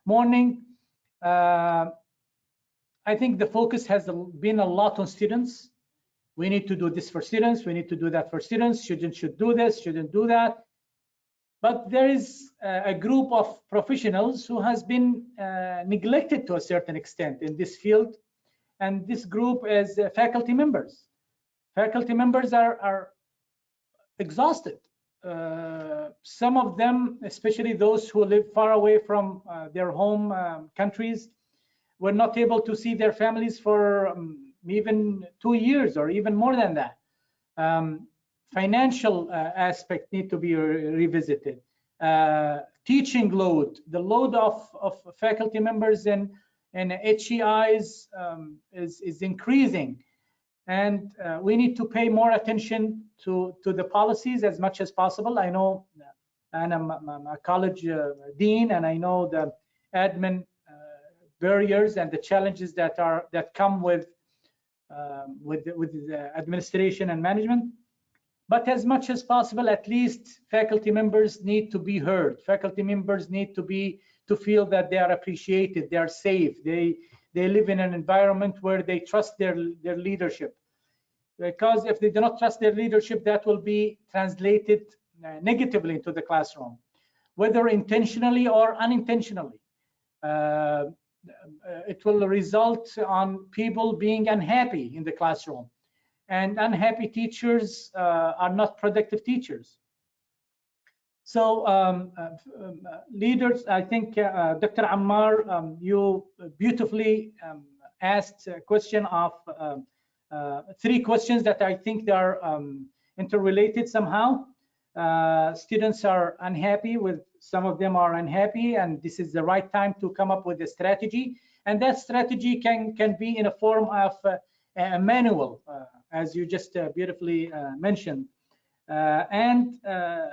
morning, I think the focus has been a lot on students. We need to do this for students. We need to do that for students. Students should do this, shouldn't do that. But there is a group of professionals who has been neglected to a certain extent in this field. And this group is faculty members. Faculty members are exhausted. Some of them, especially those who live far away from their home countries, were not able to see their families for even 2 years or even more than that. Financial aspect need to be revisited. Teaching load, the load of faculty members and HEIs is increasing, and we need to pay more attention to the policies as much as possible. I know, and I'm a college dean, and I know the admin barriers and the challenges that come with the administration and management. But as much as possible, at least faculty members need to be heard. Faculty members need to feel that they are appreciated, they are safe, they live in an environment where they trust their leadership. Because if they do not trust their leadership, that will be translated negatively into the classroom, whether intentionally or unintentionally. It will result on people being unhappy in the classroom. And unhappy teachers are not productive teachers. So leaders, I think Dr. Ammar, you beautifully asked a question of 3 questions that I think they are interrelated somehow. Students are unhappy with, some of them are unhappy, and this is the right time to come up with a strategy. And that strategy can be in a form of a manual, as you just beautifully mentioned. The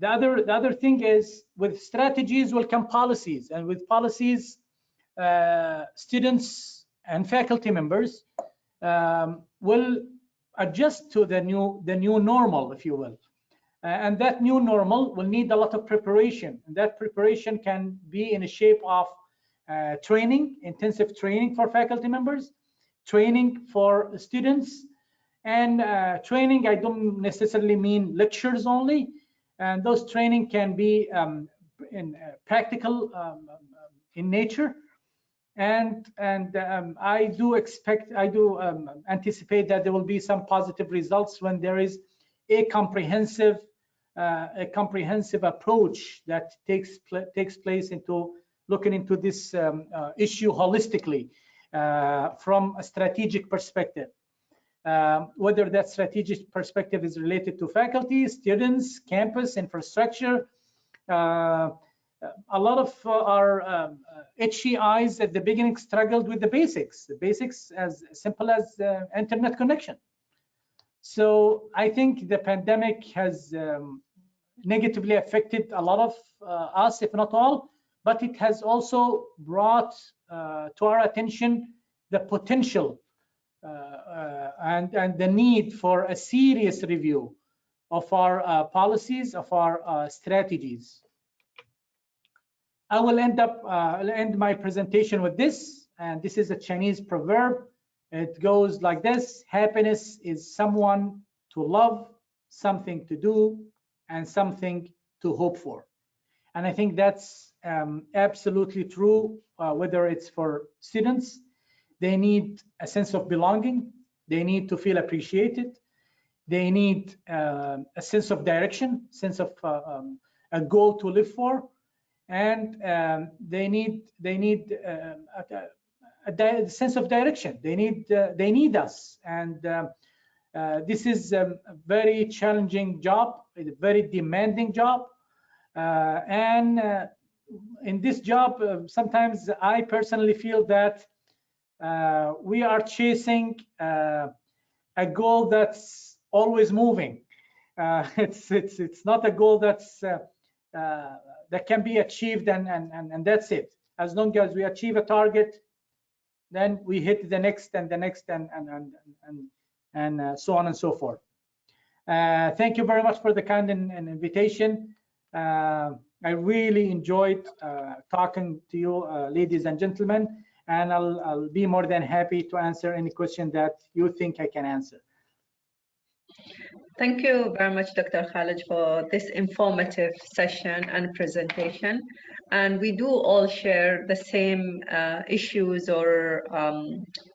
other thing is, with strategies will come policies, and with policies, students and faculty members will adjust to the new normal, if you will. And that new normal will need a lot of preparation, and that preparation can be in a shape of training, intensive training for faculty members, training for students, and training, I don't necessarily mean lectures only, and those training can be in practical in nature, and I do anticipate that there will be some positive results when there is a comprehensive approach that takes place into looking into this issue holistically from a strategic perspective. Whether that strategic perspective is related to faculty, students, campus, infrastructure. A lot of our HEIs at the beginning struggled with the basics as simple as internet connection. So I think the pandemic has negatively affected a lot of us, if not all, but it has also brought to our attention the potential and the need for a serious review of our policies, of our strategies. I will end my presentation with this, and this is a Chinese proverb. It goes like this: happiness is someone to love, something to do, and something to hope for. And I think that's absolutely true, whether it's for students. They need a sense of belonging. They need to feel appreciated. They need a sense of direction, sense of a goal to live for, and they need a sense of direction. They need us, and this is a very challenging job, a very demanding job, and in this job, sometimes I personally feel that we are chasing a goal that's always moving. It's not a goal that's that can be achieved and that's it. As long as we achieve a target, then we hit the next and the next and so on and so forth. Thank you very much for the kind invitation. I really enjoyed talking to you, ladies and gentlemen, and I'll be more than happy to answer any question that you think I can answer. Thank you very much, Dr. Khalid, for this informative session and presentation. And we do all share the same issues or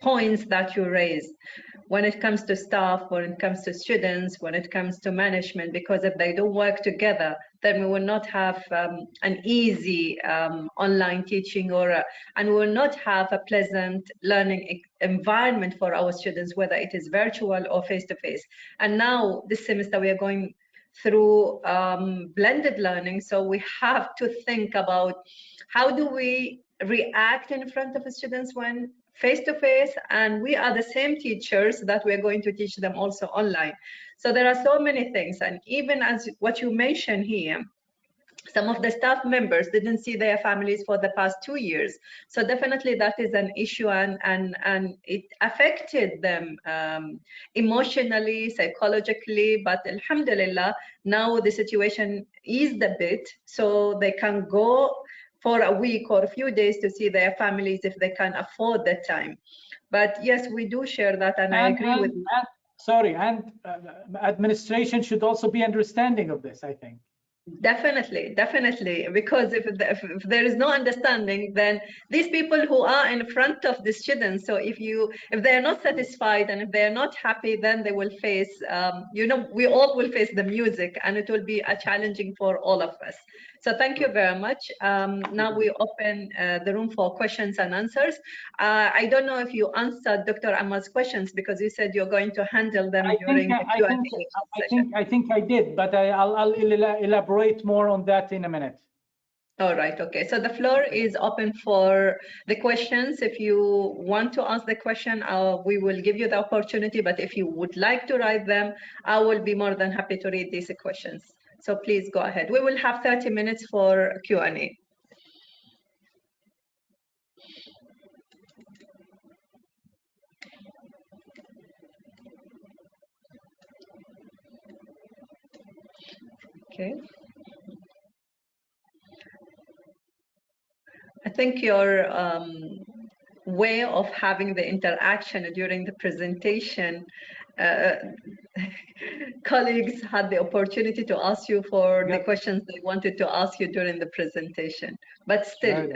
points that you raised when it comes to staff, when it comes to students, when it comes to management, because if they don't work together, then we will not have an easy online teaching and we will not have a pleasant learning environment for our students, whether it is virtual or face-to-face. And now this semester we are going through blended learning, so we have to think about how do we react in front of the students when face-to-face, and we are the same teachers that we're going to teach them also online. So there are so many things, and even as what you mentioned here, some of the staff members didn't see their families for the past 2 years. So definitely that is an issue, and it affected them emotionally, psychologically, but alhamdulillah, now the situation eased a bit, so they can go for a week or a few days to see their families if they can afford the time. But yes, we do share that, and I agree with you. Sorry, and administration should also be understanding of this, I think. Definitely, definitely, because if there is no understanding, then these people who are in front of the students, so if they're not satisfied and if they're not happy, then they will face, we all will face the music, and it will be challenging for all of us. So thank you very much. Now we open the room for questions and answers. I don't know if you answered Dr. Ammar's questions, because you said you're going to handle them during the Q&A session. I think I did, but I'll elaborate more on that in a minute. All right, okay. So the floor is open for the questions. If you want to ask the question, we will give you the opportunity, but if you would like to write them, I will be more than happy to read these questions. So please go ahead. We will have 30 minutes for Q&A. Okay. I think your way of having the interaction during the presentation, colleagues had the opportunity to ask you for the questions they wanted to ask you during the presentation. But still,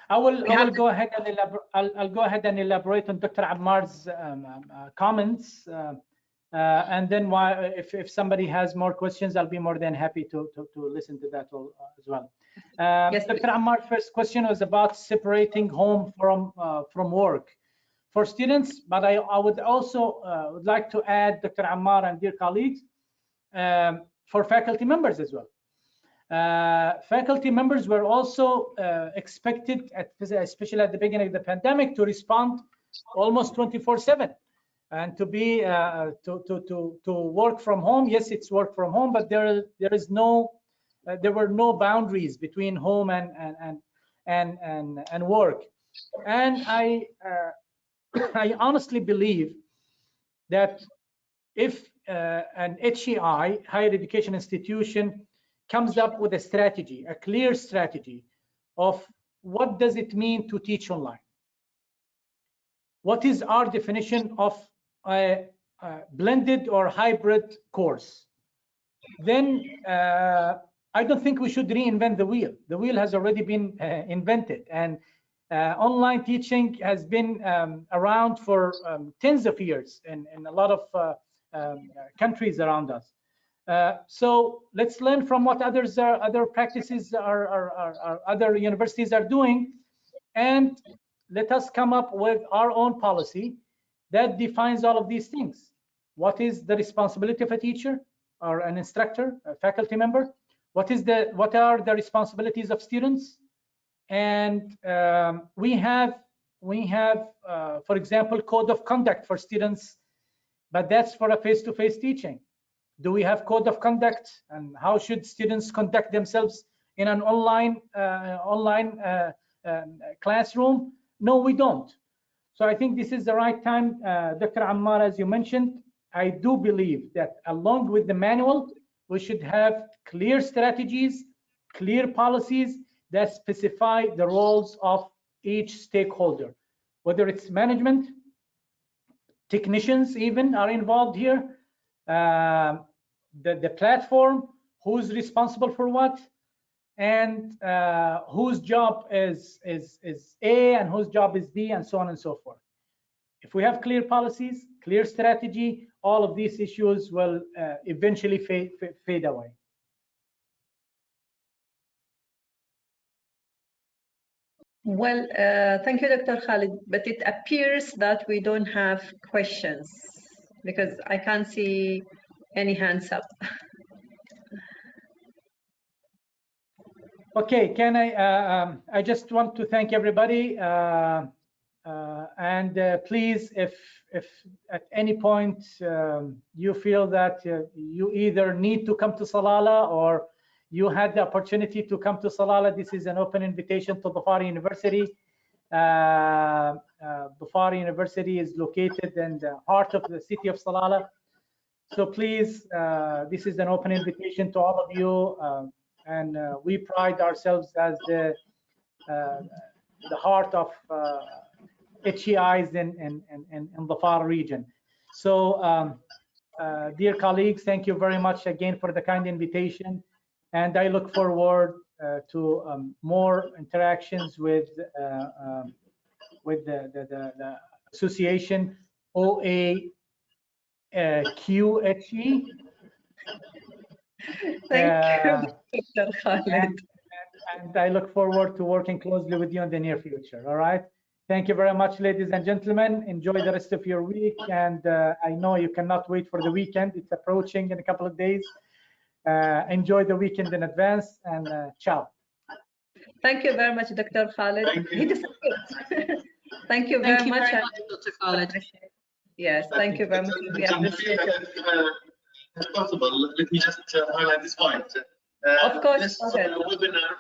I will go ahead and elaborate. I'll go ahead and elaborate on Dr. Ammar's comments, and then if somebody has more questions, I'll be more than happy to listen to that as well. Yes, Dr. Ammar's first question was about separating home from work for students, but I would also would like to add, Dr. Ammar and dear colleagues, for faculty members as well. Faculty members were also expected, especially at the beginning of the pandemic, to respond almost 24/7 and to be to work from home. Yes, it's work from home, but there were no boundaries between home and work. And I honestly believe that if an HEI, higher education institution, comes up with a strategy, a clear strategy of what does it mean to teach online, what is our definition of a blended or hybrid course, then I don't think we should reinvent the wheel. The wheel has already been invented, and online teaching has been around for tens of years in a lot of countries around us. So let's learn from what other practices other universities are doing, and let us come up with our own policy that defines all of these things. What is the responsibility of a teacher or an instructor, a faculty member? What are the responsibilities of students? And we have, for example, code of conduct for students, but that's for a face-to-face teaching. Do we have code of conduct, and how should students conduct themselves in an online classroom? No, we don't. So I think this is the right time, Dr. Ammar, as you mentioned. I do believe that along with the manual, we should have clear strategies, clear policies that specify the roles of each stakeholder, whether it's management, technicians even are involved here, the platform, who's responsible for what, and whose job is A and whose job is B, and so on and so forth. If we have clear policies, clear strategy, all of these issues will eventually fade away. Well, thank you, Dr. Khalid, but it appears that we don't have questions because I can't see any hands up. Okay, can I just want to thank everybody, and please, if at any point you feel that you either need to come to Salalah or you had the opportunity to come to Salalah, this is an open invitation to Dhafar University. Dhafar University is located in the heart of the city of Salalah. So please, this is an open invitation to all of you. And we pride ourselves as the heart of HEIs in Dhafar region. So, dear colleagues, thank you very much again for the kind invitation, and I look forward to more interactions with the association OAQHE. Thank you, Dr. Khalid. And I look forward to working closely with you in the near future. All right. Thank you very much, ladies and gentlemen. Enjoy the rest of your week. And I know you cannot wait for the weekend. It's approaching in a couple of days. Enjoy the weekend in advance, and ciao. Thank you very much, Dr. Khalid. He disappeared. Thank you very much, Dr. Khalid. Yes, thank you very much. We appreciate it. If possible, let me just highlight this point. Of course. This webinar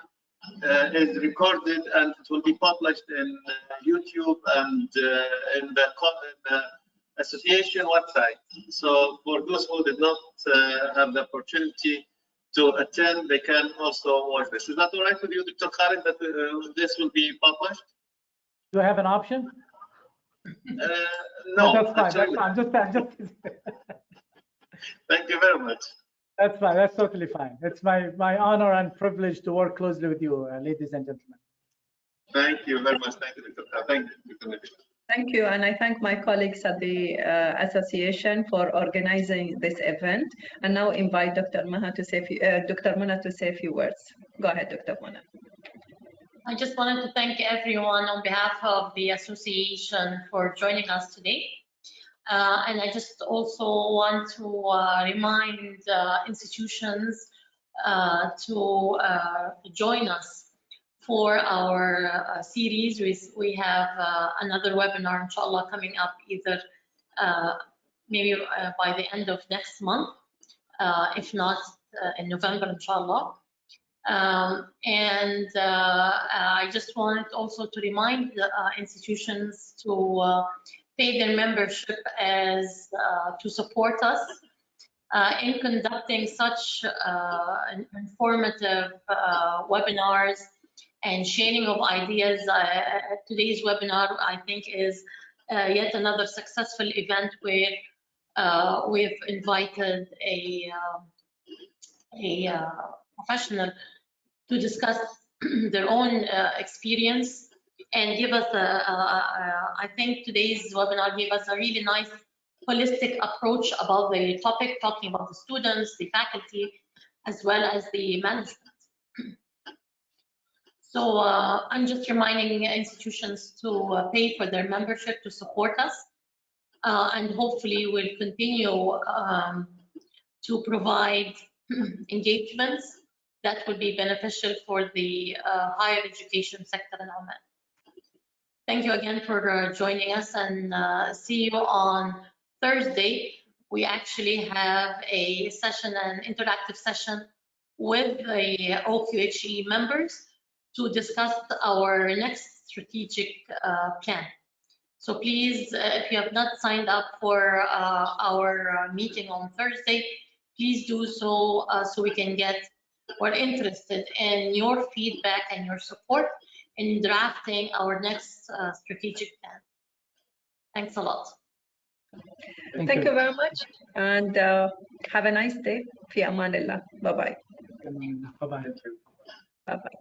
is recorded and it will be published in YouTube and in the association website. So for those who did not have the opportunity to attend, they can also watch this. Is that all right with you, Dr. Khalid, that this will be published? Do I have an option? No, that's fine. I'm just Thank you very much. That's fine. That's totally fine. It's my honor and privilege to work closely with you, ladies and gentlemen. Thank you very much. Thank you, Dr. Thank you. Thank you, and I thank my colleagues at the association for organizing this event. And now invite Dr. Mona to say a few words. Go ahead, Dr. Mona. I just wanted to thank everyone on behalf of the association for joining us today. And I just also want to remind institutions to join us for our series. We have another webinar, inshallah, coming up either maybe by the end of next month, if not in November, inshallah. And I just wanted also to remind the institutions to pay their membership as to support us in conducting such informative webinars and sharing of ideas. Today's webinar, I think, is yet another successful event where we've invited a professional to discuss their own experience and give us I think today's webinar gave us a really nice holistic approach about the topic, talking about the students, the faculty, as well as the management. So I'm just reminding institutions to pay for their membership to support us, and hopefully we'll continue to provide engagements that will be beneficial for the higher education sector in Oman. Thank you again for joining us, and see you on Thursday. We actually have a session, an interactive session with the OQHE members to discuss our next strategic plan. So please, if you have not signed up for our meeting on Thursday, please do so so we can get, we're interested in your feedback and your support in drafting our next strategic plan. Thanks a lot. Thank you very much, and have a nice day. في أمان الله. Bye-bye. Bye-bye. Bye-bye.